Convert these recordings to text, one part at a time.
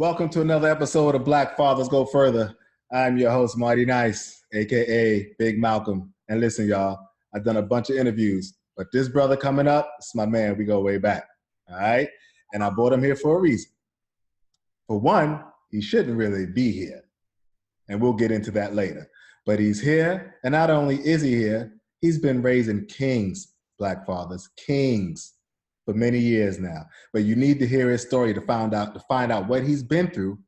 Welcome to another episode of Black Fathers Go Further. I'm your host, Marty Nice, aka Big Malcolm. And listen, y'all, I've done a bunch of interviews, but this brother coming up, it's my man. We go way back. All right? And I brought him here for a reason. For one, he shouldn't really be here. And we'll get into that later. But he's here, and not only is he here, he's been raising kings, Black fathers, kings, for many years now. But you need to hear his story to find out what he's been through,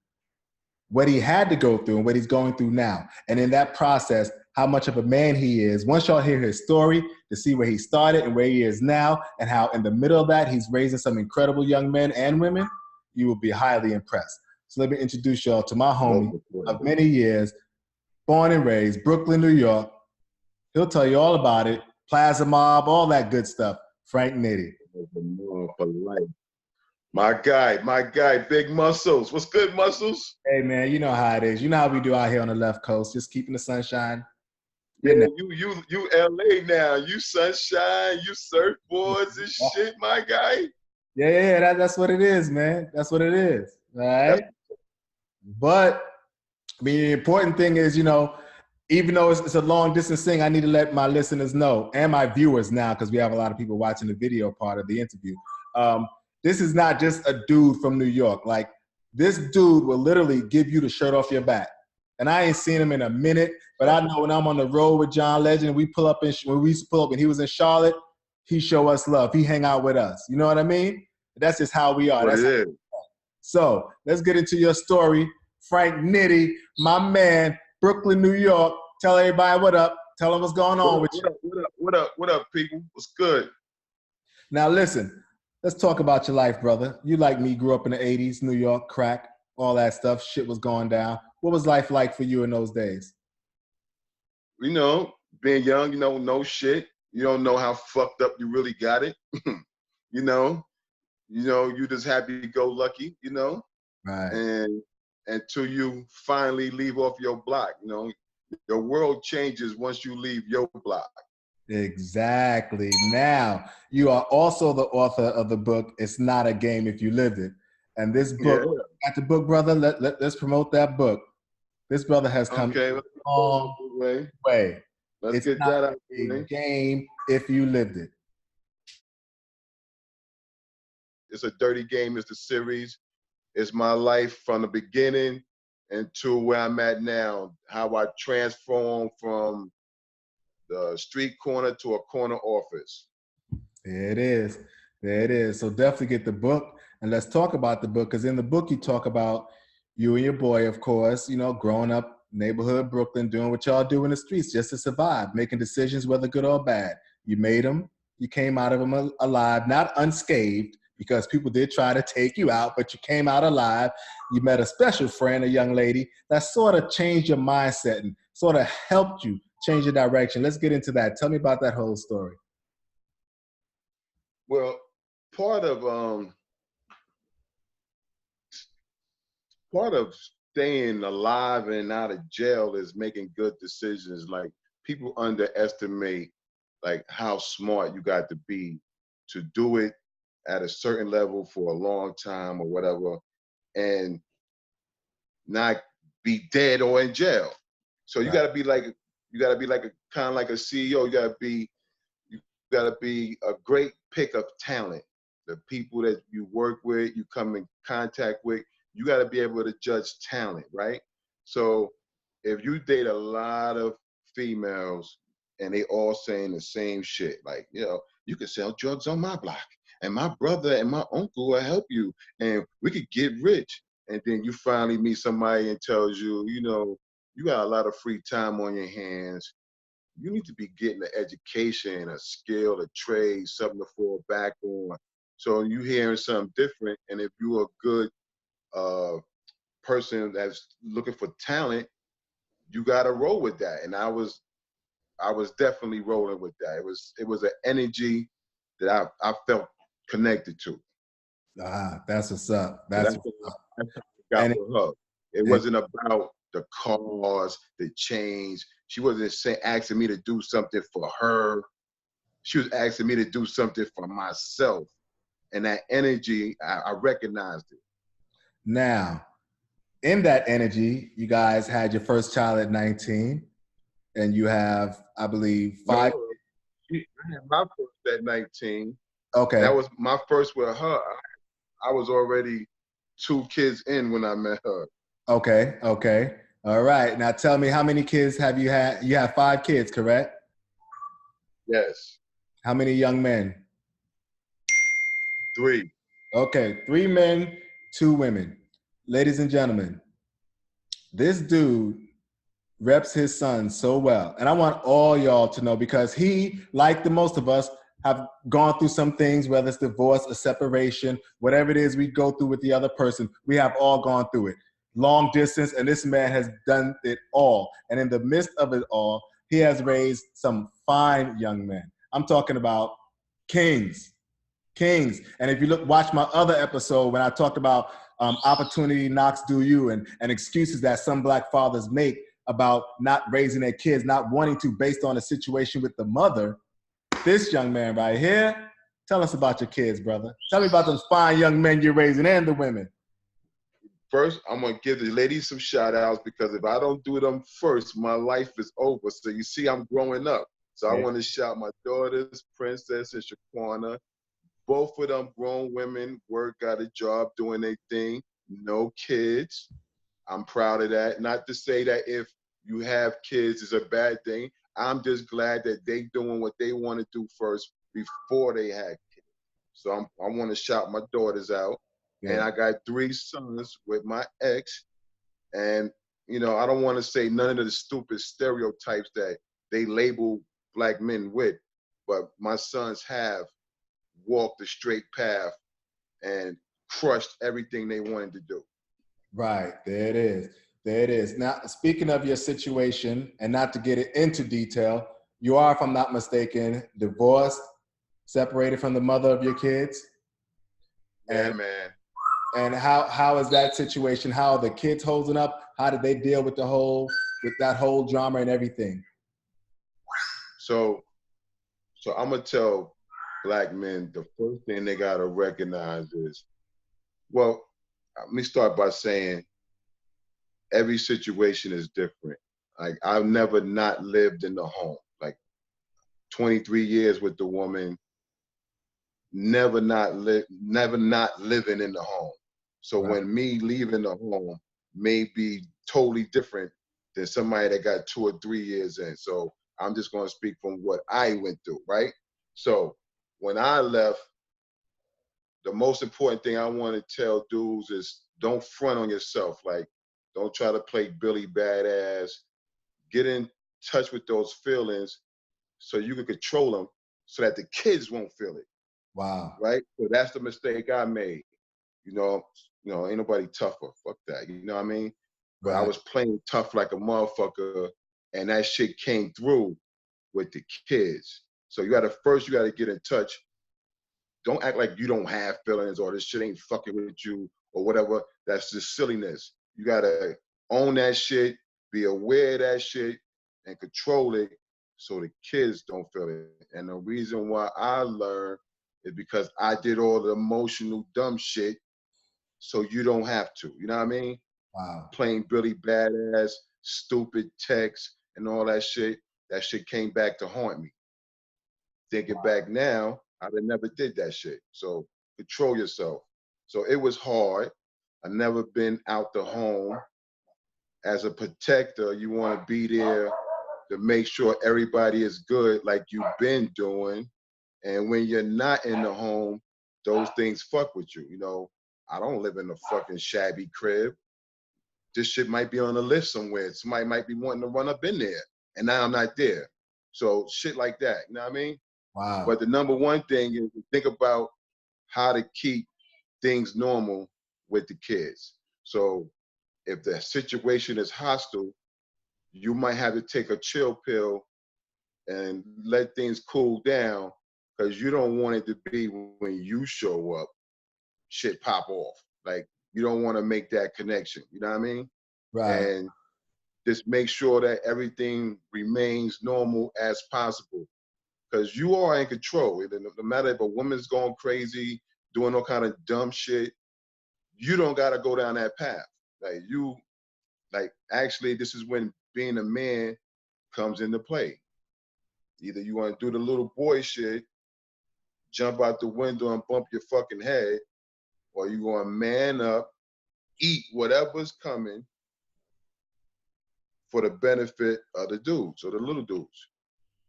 what he had to go through, and what he's going through now. And in that process, how much of a man he is. Once y'all hear his story, to see where he started and where he is now, and how in the middle of that, he's raising some incredible young men and women, you will be highly impressed. So let me introduce y'all to my homie of many years, born and raised, Brooklyn, New York. He'll tell you all about it. Plaza Mob, all that good stuff. Frank Nitty. For life. My guy, Big Muscles. What's good, Muscles? Hey, man, you know how it is. You know how we do out here on the left coast, just keeping the sunshine. Yeah, you LA now. You sunshine, you surfboards and shit, my guy. Yeah, that's what it is, man. That's what it is, all right? But, I mean, the important thing is, you know, even though it's a long-distance thing, I need to let my listeners know, and my viewers now, because we have a lot of people watching the video part of the interview. This is not just a dude from New York. Like, this dude will literally give you the shirt off your back. And I ain't seen him in a minute, but I know when I'm on the road with John Legend, when we used to pull up and he was in Charlotte, he show us love. He hang out with us. You know what I mean? That's just how we are. That's how we are. So let's get into your story. Frank Nitty, my man, Brooklyn, New York. Tell everybody what up. Tell them what's going on with you. What up, people? What's good? Now listen, let's talk about your life, brother. You like me, grew up in the 80s, New York, crack, all that stuff. Shit was going down. What was life like for you in those days? You know, being young, you know, no shit. You don't know how fucked up you really got it. you know, you just happy-go-lucky, you know? Right. And until you finally leave off your block, you know? Your world changes once you leave your block. Exactly. Now, you are also the author of the book, It's Not a Game If You Lived It. And this book, got the book, brother, let's promote that book. This brother has come a long way. Let's get that out. It's not a game if you lived it. It's a dirty game. It's the series. It's my life from the beginning and to where I'm at now, how I transformed from the street corner to a corner office. There it is. There it is. So definitely get the book, and let's talk about the book, because in the book you talk about you and your boy, of course, you know, growing up neighborhood Brooklyn, doing what y'all do in the streets just to survive, making decisions whether good or bad. You made them. You came out of them alive, not unscathed, because people did try to take you out, but you came out alive. You met a special friend, a young lady, that sort of changed your mindset and sort of helped you change your direction. Let's get into that. Tell me about that whole story. Well, part of staying alive and out of jail is making good decisions. Like, people underestimate like how smart you got to be to do it at a certain level for a long time or whatever, and not be dead or in jail. So you gotta be like a kind of like a CEO. You gotta be a great pick of talent. The people that you work with, you come in contact with, you gotta be able to judge talent, right? So if you date a lot of females and they all saying the same shit, like, you know, you can sell drugs on my block, and my brother and my uncle will help you, and we could get rich. And then you finally meet somebody and tells you, you know, you got a lot of free time on your hands. You need to be getting an education, a skill, a trade, something to fall back on. So you hearing something different, and if you're a good person that's looking for talent, you got to roll with that. And I was definitely rolling with that. It was an energy that I felt connected to. That's what's up. That's what's up. It wasn't about the cause, the change. She wasn't asking me to do something for her. She was asking me to do something for myself. And that energy, I recognized it. Now, in that energy, you guys had your first child at 19, and you have, I believe, No, 5. I had my first at 19. That Okay. was my first with her. I was already 2 kids in when I met her. Okay. Okay. All right. Now tell me, how many kids have you had? You have 5 kids, correct? Yes, How many young men? 3. Okay. 3 men, 2 women. Ladies and gentlemen, this dude reps his son so well. And I want all y'all to know, because he, like the most of us, have gone through some things, whether it's divorce, a separation, whatever it is we go through with the other person, we have all gone through it. Long distance, and this man has done it all. And in the midst of it all, he has raised some fine young men. I'm talking about kings, kings. And if you watch my other episode when I talked about opportunity knocks do you, and excuses that some black fathers make about not raising their kids, not wanting to, based on a situation with the mother, this young man right here, tell us about your kids, brother. Tell me about those fine young men you're raising and the women. First, I'm going to give the ladies some shout outs, because if I don't do them first, my life is over. So you see, I'm growing up. So I want to shout my daughters, Princess and Shaquana. Both of them grown women, work, got a job, doing their thing, no kids. I'm proud of that. Not to say that if you have kids is a bad thing. I'm just glad that they doing what they want to do first before they had kids. So I want to shout my daughters out. And Yeah. I got 3 sons with my ex. And, you know, I don't want to say none of the stupid stereotypes that they label black men with, but my sons have walked the straight path and crushed everything they wanted to do. Right, there it is. There it is. Now, speaking of your situation, and not to get it into detail, you are, if I'm not mistaken, divorced, separated from the mother of your kids. Yeah, And man. and how is that situation? How are the kids holding up? How did they deal with that whole drama and everything? So I'm gonna tell black men the first thing they gotta recognize is, well, let me start by saying every situation is different. Like, I've never not lived in the home. Like, 23 years with the woman, never not living in the home. So Right. when me leaving the home may be totally different than somebody that got 2 or 3 years in. So I'm just gonna speak from what I went through, right? So when I left, the most important thing I want to tell dudes is don't front on yourself. Like, don't try to play Billy Badass. Get in touch with those feelings so you can control them, so that the kids won't feel it, Wow. right? So that's the mistake I made. You know, ain't nobody tougher. Fuck that. You know what I mean? But I Right. was playing tough like a motherfucker, and that shit came through with the kids. So you gotta get in touch. Don't act like you don't have feelings or this shit ain't fucking with you or whatever. That's just silliness. You gotta own that shit, be aware of that shit, and control it so the kids don't feel it. And the reason why I learned is because I did all the emotional dumb shit, so you don't have to. You know what I mean? Wow. Playing Billy Badass, stupid text, and all that shit. That shit came back to haunt me. Thinking back now, I'd have never did that shit. So control yourself. So it was hard. I never been out the home. As a protector, you want to be there to make sure everybody is good like you've been doing. And when you're not in the home, those things fuck with you. You know, I don't live in a fucking shabby crib. This shit might be on a list somewhere. Somebody might be wanting to run up in there, and now I'm not there. So shit like that. You know what I mean? Wow. But the number one thing is to think about how to keep things normal with the kids. So if the situation is hostile, you might have to take a chill pill and let things cool down, because you don't want it to be when you show up, shit pop off. Like, you don't want to make that connection. You know what I mean? Right. And just make sure that everything remains normal as possible, because you are in control. No matter if a woman's going crazy, doing all kind of dumb shit, you don't got to go down that path. Actually, this is when being a man comes into play. Either you want to do the little boy shit, jump out the window and bump your fucking head, or you going to man up, eat whatever's coming for the benefit of the dudes or the little dudes.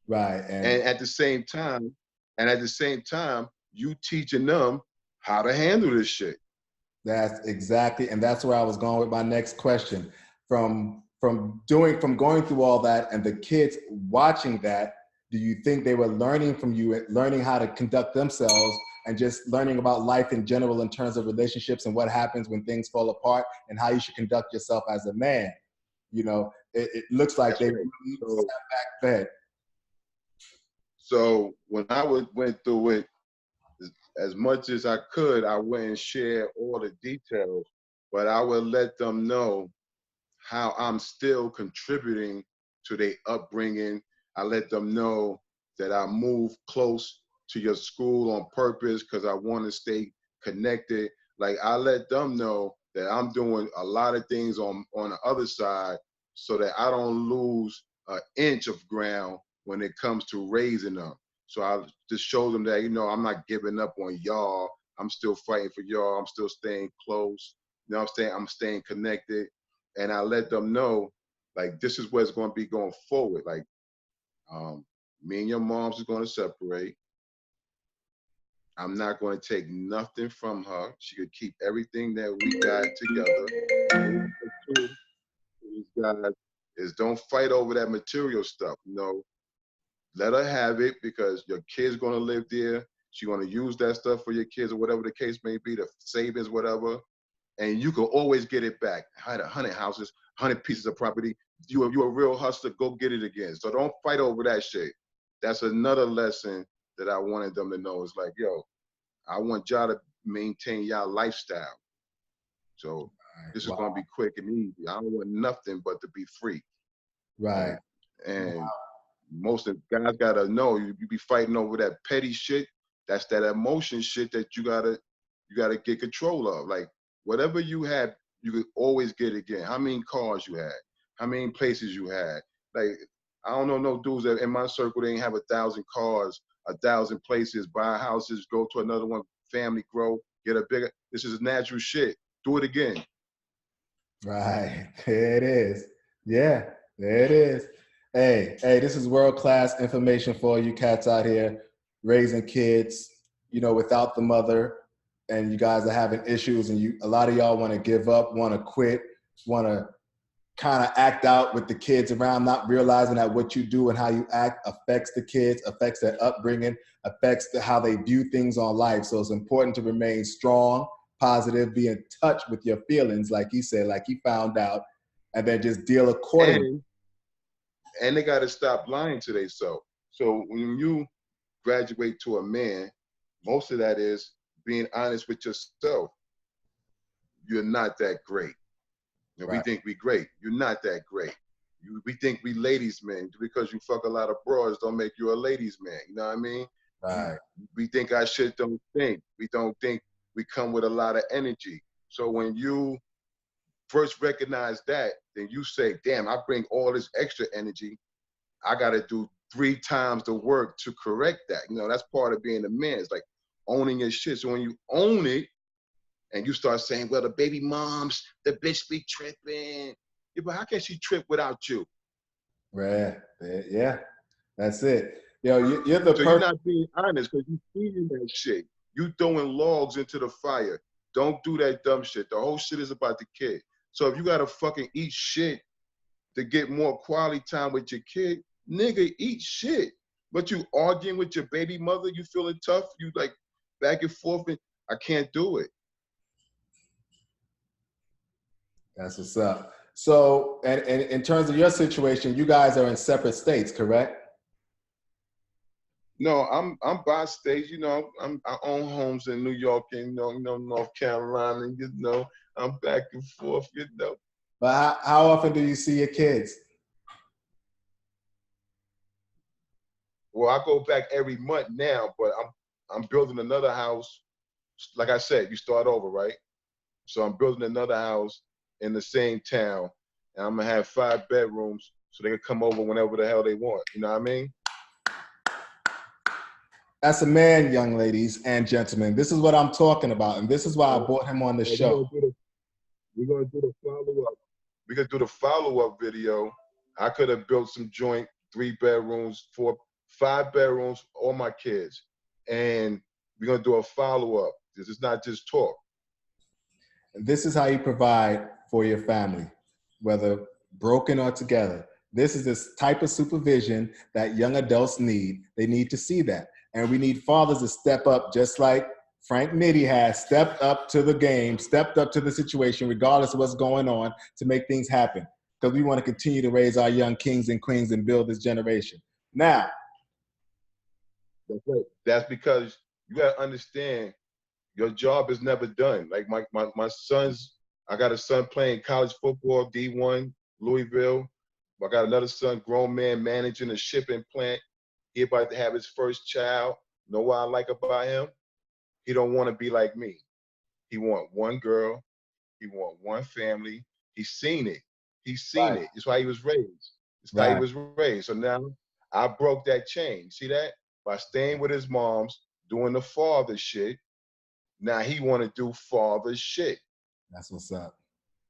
Right. And at the same time, you teaching them how to handle this shit. That's exactly, and that's where I was going with my next question. From going through all that and the kids watching that, do you think they were learning from you, learning how to conduct themselves and just learning about life in general in terms of relationships and what happens when things fall apart and how you should conduct yourself as a man? You know, it looks like they really sat back fed. So when I went through it, as much as I could, I wouldn't share all the details, but I would let them know how I'm still contributing to their upbringing. I let them know that I move close to your school on purpose because I want to stay connected. Like, I let them know that I'm doing a lot of things on the other side so that I don't lose an inch of ground when it comes to raising them. So I just show them that, I'm not giving up on y'all. I'm still fighting for y'all. I'm still staying close. You know what I'm saying? I'm staying connected. And I let them know, like, this is where it's going to be going forward. Like, me and your moms is going to separate. I'm not going to take nothing from her. She could keep everything that we got together. These guys is don't fight over that material stuff. Let her have it because your kid's going to live there. She's going to use that stuff for your kids or whatever the case may be, the savings, whatever. And you can always get it back. I had 100 houses, 100 pieces of property. You a real hustler, go get it again. So don't fight over that shit. That's another lesson that I wanted them to know. Is like, yo, I want y'all to maintain y'all lifestyle. So this is gonna be quick and easy. I don't want nothing but to be free. Right. And most of the guys gotta know you be fighting over that petty shit. That's that emotion shit that you gotta get control of. Like, whatever you had, you could always get again. How many cars you had? How many places you had? Like, I don't know no dudes that in my circle, they ain't have 1,000 cars, 1,000 places, buy houses, go to another one, family grow, get a bigger. This is natural shit. Do it again. Right. There it is. Yeah, there it is. Hey, this is world-class information for you cats out here raising kids, without the mother, and you guys are having issues, and a lot of y'all want to give up, want to quit, want to kind of act out with the kids around, not realizing that what you do and how you act affects the kids, affects their upbringing, affects how they view things on life. So it's important to remain strong, positive, be in touch with your feelings, like he said, like he found out, and then just deal accordingly. And they got to stop lying to themselves. So when you graduate to a man, most of that is being honest with yourself. You're not that great. We think we great. You're not that great. We think we ladies men. Because you fuck a lot of bras don't make you a ladies man. You know what I mean? Right. We think our shit don't think. We don't think we come with a lot of energy. So when you first recognize that, then you say, damn, I bring all this extra energy. I got to do 3 times the work to correct that. That's part of being a man. It's like owning your shit. So when you own it and you start saying, well, the baby moms, the bitch be tripping. Yeah, but how can she trip without you? Right. Yeah, that's it. You're the So you're not being honest because you're feeding that shit. You throwing logs into the fire. Don't do that dumb shit. The whole shit is about the kid. So if you got to fucking eat shit to get more quality time with your kid, nigga, eat shit. But you arguing with your baby mother, you feeling tough, you like back and forth, and I can't do it. That's what's up. So, and in terms of your situation, you guys are in separate states, correct? No, I'm by state. I own homes in New York and North Carolina. I'm back and forth. But how often do you see your kids? Well, I go back every month now, but I'm building another house. Like I said, you start over, right? So I'm building another house in the same town, and I'm gonna have 5 bedrooms so they can come over whenever the hell they want. You know what I mean? That's a man, young ladies and gentlemen. This is what I'm talking about, and this is why I brought him on the show. We're gonna do the follow-up. We could do the follow-up video. I could have built some joint 3 bedrooms, 4, 5 bedrooms, all my kids. And we're gonna do a follow-up. This is not just talk. This is how you provide for your family, whether broken or together. This is this type of supervision that young adults need. They need to see that. And we need fathers to step up, just like Frank Nitty has stepped up to the game, stepped up to the situation, regardless of what's going on, to make things happen. Because we want to continue to raise our young kings and queens and build this generation. Now, that's right. That's because you gotta understand your job is never done. Like my sons, I got a son playing college football, D1, Louisville. I got another son, grown man, managing a shipping plant. He about to have his first child. Know what I like about him? He don't want to be like me. He want one girl. He want one family. He's seen it. He's seen it. It's why he was raised. It's how he was raised. So now I broke that chain. See that? By staying with his moms, doing the father shit. Now he want to do father shit. That's what's up.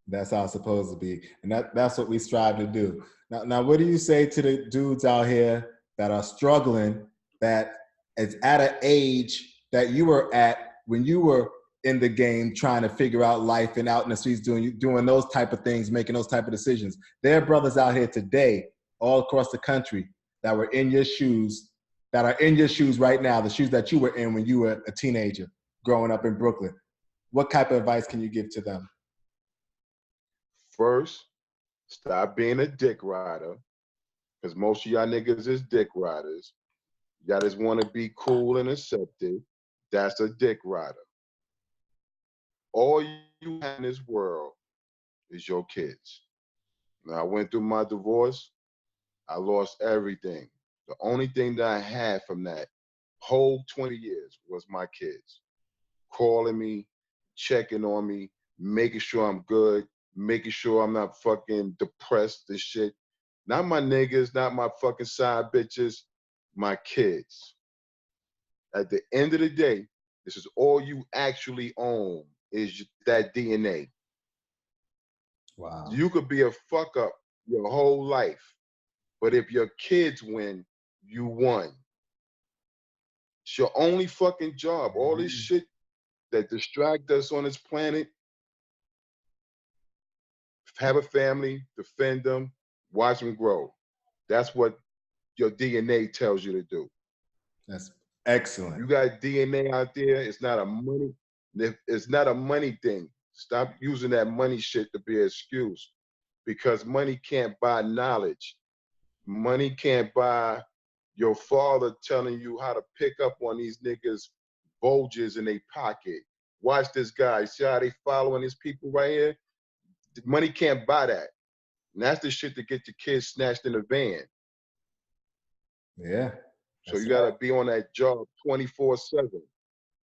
That's how it's supposed to be. And that's what we strive to do. Now, what do you say to the dudes out here that are struggling, that is at an age that you were at when you were in the game trying to figure out life and out in the streets doing those type of things, making those type of decisions? There are brothers out here today all across the country that were in your shoes, that are in your shoes right now, the shoes that you were in when you were a teenager growing up in Brooklyn. What type of advice can you give to them? First, stop being a dick rider, because most of y'all niggas is dick riders. Y'all just want to be cool and accepted. That's a dick rider. All you have in this world is your kids. Now, I went through my divorce. I lost everything. The only thing that I had from that whole 20 years was my kids. Calling me, checking on me, making sure I'm good, making sure I'm not fucking depressed and shit. Not my niggas, not my fucking side bitches, my kids. At the end of the day, this is all you actually own, is that DNA. Wow. You could be a fuck up your whole life, but if your kids win, you won. It's your only fucking job. All this shit that distract us on this planet, have a family, defend them, watch them grow. That's what your DNA tells you to do. That's excellent. You got DNA out there. It's not a money thing. Stop using that money shit to be an excuse, because money can't buy knowledge. Money can't buy your father telling you how to pick up on these niggas' bulges in their pocket. Watch this guy. See how they following these people right here? Money can't buy that. And that's the shit to get your kids snatched in a van. Yeah. So you got to be on that job 24/7.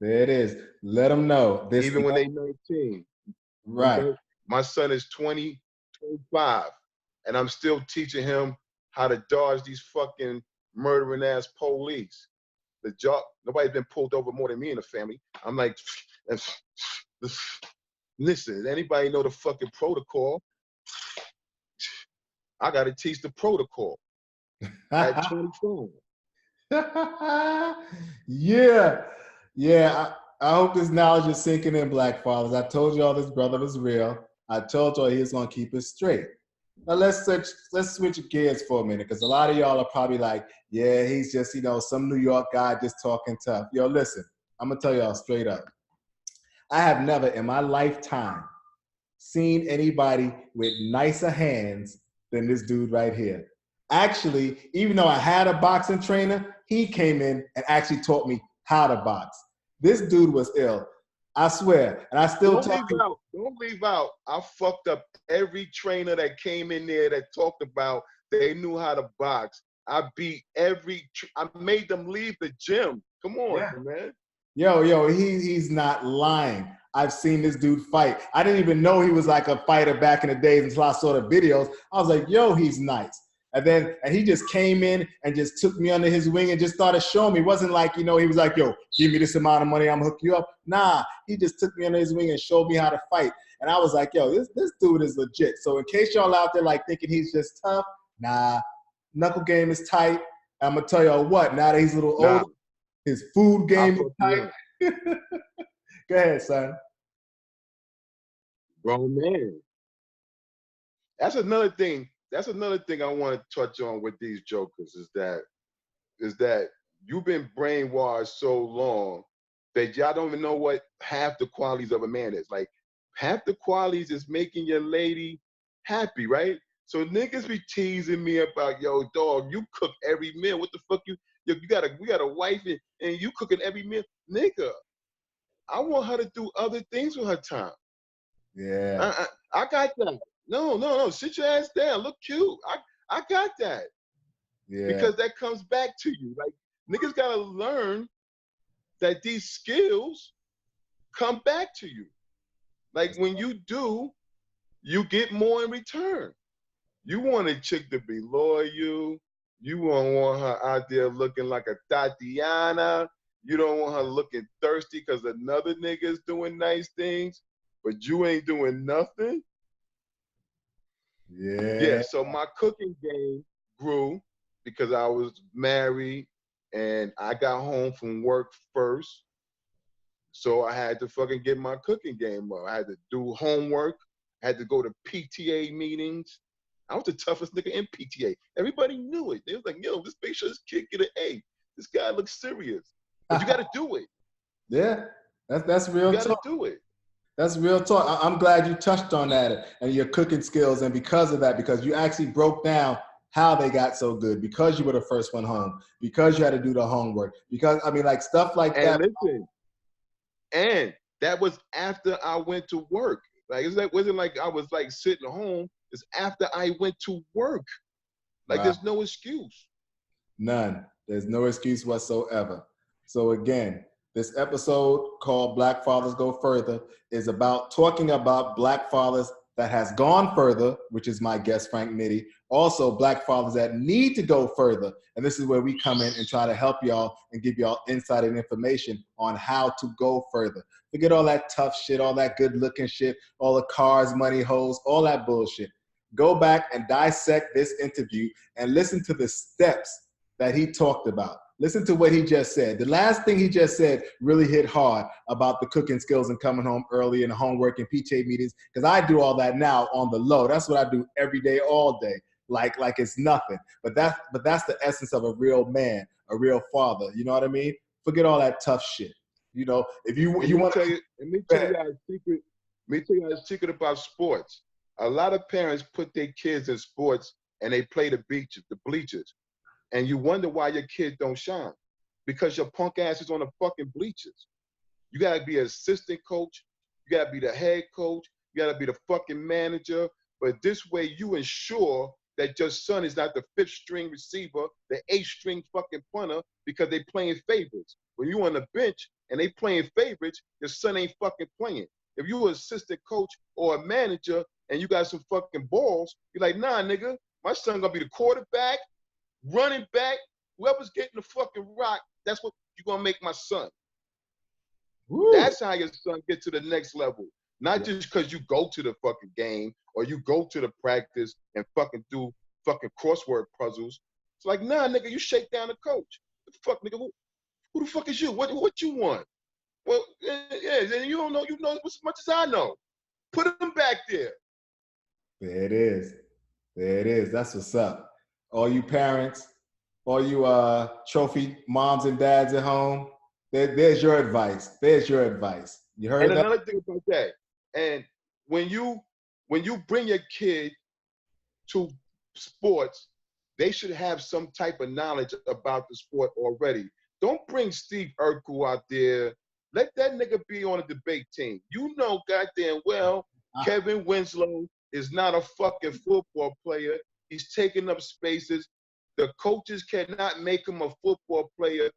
There it is. Let them know. Even when they're 19. Right. Okay? My son is 20, 25, and I'm still teaching him how to dodge these fucking murdering ass police. The job, nobody's been pulled over more than me in the family. I'm like, listen, anybody know the fucking protocol? I got to teach the protocol at 25. Yeah. I hope this knowledge is sinking in, Black fathers. I told y'all this brother was real. I told y'all he was going to keep it straight. Now let's switch gears for a minute, because a lot of y'all are probably like, yeah, he's just, some New York guy just talking tough. Yo, listen, I'm going to tell y'all straight up. I have never in my lifetime seen anybody with nicer hands than this dude right here. Actually, even though I had a boxing trainer, he came in and actually taught me how to box. This dude was ill. I swear. And I still Don't leave out. I fucked up every trainer that came in there that talked about they knew how to box. I beat I made them leave the gym. Come on, man. Yo, he's not lying. I've seen this dude fight. I didn't even know he was like a fighter back in the days until I saw the videos. I was like, yo, he's nice. And he just came in and just took me under his wing and just started showing me. It wasn't like, he was like, yo, give me this amount of money, I'm gonna hook you up. Nah, he just took me under his wing and showed me how to fight. And I was like, yo, this dude is legit. So in case y'all out there like thinking he's just tough, nah, knuckle game is tight. I'm gonna tell y'all what, now that he's a little older, his food game is tight. Go ahead, son. Grown man. That's another thing. That's another thing I want to touch on with these jokers is that you've been brainwashed so long that y'all don't even know what half the qualities of a man is. Like half the qualities is making your lady happy, right? So niggas be teasing me about, yo, dog, you cook every meal. What the fuck we got a wife and you cooking every meal. Nigga, I want her to do other things with her time. Yeah. I got that. No. Sit your ass down. Look cute. I got that. Yeah. Because that comes back to you. Like niggas gotta learn that these skills come back to you. Like when you do, you get more in return. You want a chick to be loyal. You don't want her out there looking like a Tatiana. You don't want her looking thirsty because another nigga is doing nice things, but you ain't doing nothing. Yeah, so my cooking game grew because I was married and I got home from work first. So I had to fucking get my cooking game up. I had to do homework. I had to go to PTA meetings. I was the toughest nigga in PTA. Everybody knew it. They was like, yo, just make sure this kid get an A. This guy looks serious. But you got to do it. Yeah, that's real talk. You got to do it. That's real talk. I'm glad you touched on that and your cooking skills. And because of that, because you actually broke down how they got so good, because you were the first one home, because you had to do the homework, because, I mean, like stuff like that. Listen, and that was after I went to work. Like, it wasn't like I was like sitting home. It's after I went to work. Like, wow. There's no excuse. None. There's no excuse whatsoever. So again, this episode called Black Fathers Go Further is about talking about Black fathers that has gone further, which is my guest, Frank Nitty. Also, Black fathers that need to go further. And this is where we come in and try to help y'all and give y'all insight and information on how to go further. Forget all that tough shit, all that good looking shit, all the cars, money, hoes, all that bullshit. Go back and dissect this interview and listen to the steps that he talked about. Listen to what he just said. The last thing he just said really hit hard about the cooking skills and coming home early and homework and PTA meetings, because I do all that now on the low. That's what I do every day, all day, like it's nothing. But that's the essence of a real man, a real father. You know what I mean? Forget all that tough shit. You know, if you want to. Let me tell you a secret about sports. A lot of parents put their kids in sports and they play the bleachers. And you wonder why your kid don't shine. Because your punk ass is on the fucking bleachers. You gotta be an assistant coach. You gotta be the head coach. You gotta be the fucking manager. But this way you ensure that your son is not the 5th string receiver, the 8th string fucking punter, because they playing favorites. When you on the bench and they playing favorites, your son ain't fucking playing. If you an assistant coach or a manager and you got some fucking balls, you're like, nah, nigga, my son gonna be the quarterback, running back, whoever's getting the fucking rock, that's what you're gonna make my son. Woo. That's how your son gets to the next level. Not just because you go to the fucking game or you go to the practice and fucking do fucking crossword puzzles. It's like, nah, nigga, you shake down the coach. What the fuck, nigga? Who the fuck is you? What you want? Well, yeah, and you don't know, you know as much as I know. Put him back there. There it is. There it is. That's what's up. All you parents, all you trophy moms and dads at home, there's your advice. There's your advice. You heard and that? And another thing about that, and when you bring your kid to sports, they should have some type of knowledge about the sport already. Don't bring Steve Urkel out there. Let that nigga be on a debate team. You know goddamn well Kevin Winslow is not a fucking football player. He's taking up spaces. The coaches cannot make him a football player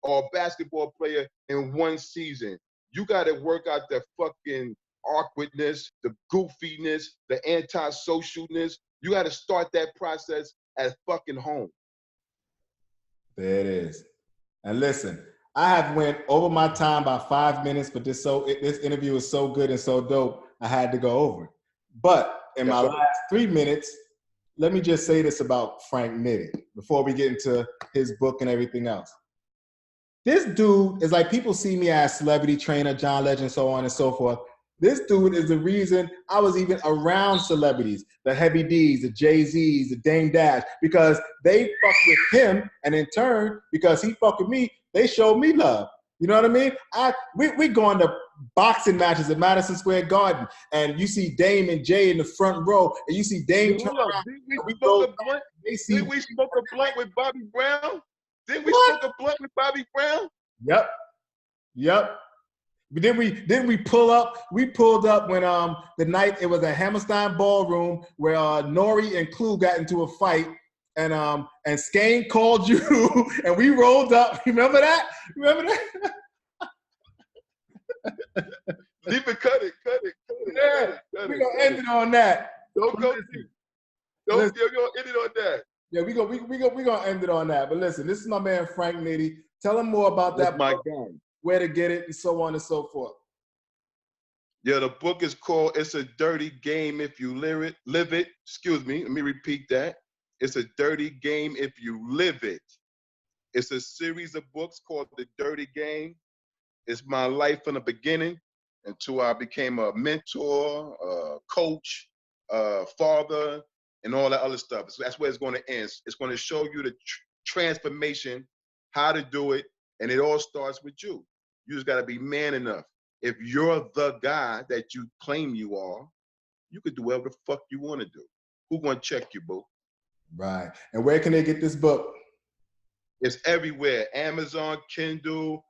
or basketball player in one season. You got to work out the fucking awkwardness, the goofiness, the antisocialness. You got to start that process at fucking home. There it is. And listen, I have went over my time by 5 minutes, but this interview is so good and so dope, I had to go over it. But in my last 3 minutes, let me just say this about Frank Nitty before we get into his book and everything else. This dude is like, people see me as celebrity trainer, John Legend, so on and so forth. This dude is the reason I was even around celebrities, the Heavy D's, the Jay-Z's, the Dame Dash, because they fuck with him, and in turn, because he fuck with me, they showed me love. You know what I mean? We going to boxing matches at Madison Square Garden, and you see Dame and Jay in the front row, and you see Dame turn around. Did we smoke a blunt with Bobby Brown? Didn't we smoke a blunt with Bobby Brown? Yep. But then we pull up. We pulled up when the night it was at Hammerstein Ballroom where Nori and Clue got into a fight, and Skane called you, and we rolled up. Remember that? Leave it, cut it. Yeah, we're gonna end it on that. Don't go deep. Don't end it on that. Yeah, we gonna end it on that. But listen, this is my man Frank Nitty. Tell him more about that book, where to get it, and so on and so forth. Yeah, the book is called "It's a Dirty Game If You Live It." Excuse me, let me repeat that. It's a dirty game if you live it. It's a series of books called The Dirty Game. It's my life from the beginning until I became a mentor, a coach, a father, and all that other stuff. So that's where it's going to end. It's going to show you the transformation, how to do it, and it all starts with you. You just got to be man enough. If you're the guy that you claim you are, you could do whatever the fuck you want to do. Who's going to check you, boo? Right. And where can they get this book? It's everywhere. Amazon, Kindle,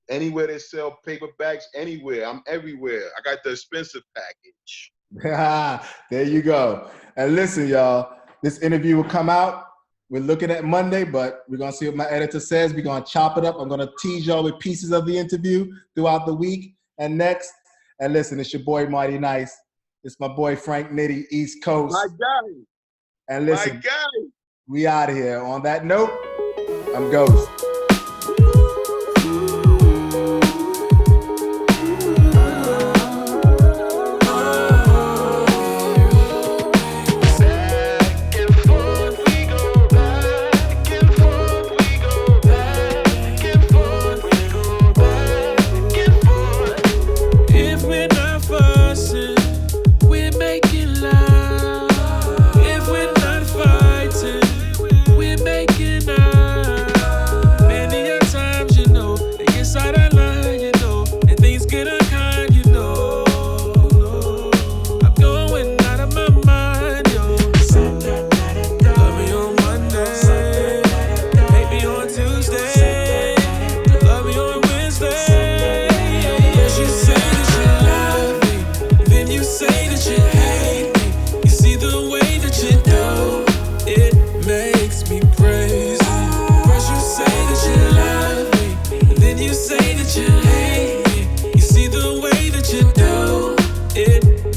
anywhere they sell paperbacks, anywhere. I'm everywhere. I got the expensive package. There you go. And listen, y'all, this interview will come out. We're looking at Monday, but we're going to see what my editor says. We're going to chop it up. I'm going to tease y'all with pieces of the interview throughout the week and next. And listen, it's your boy, Mighty Nice. It's my boy, Frank Nitty, East Coast. My guy. And listen, my guy. We out of here. On that note, I'm Ghost.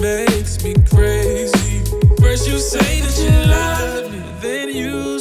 Makes me crazy. First you say that you love me, then you